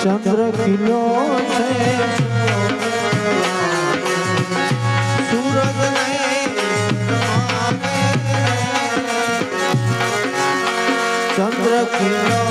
ચંદ્ર ખીલો છે સૂરજ ચંદ્ર ખીલો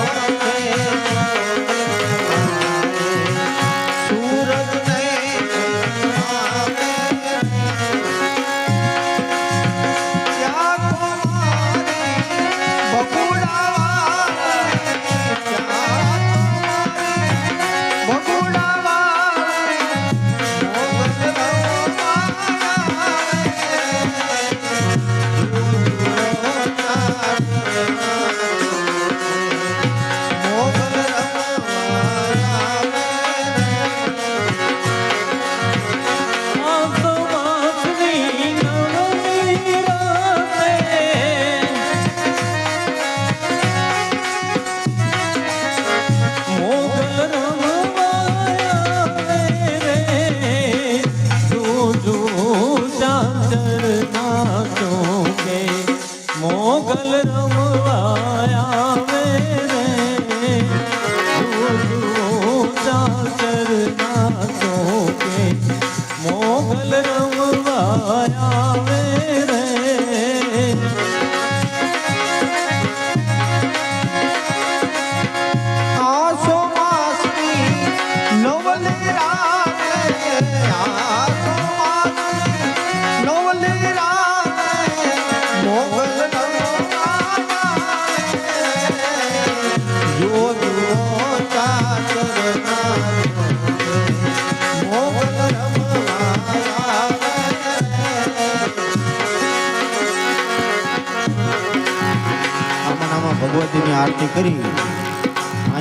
મોગલ રમવાયા મેરે ચાચર નાચો કે મોગલ રમવાયા મેરે આસો માસની નવલી રાતે આસો માસની નવલી રાતે મોગલ ભગવતીની આરતી કરી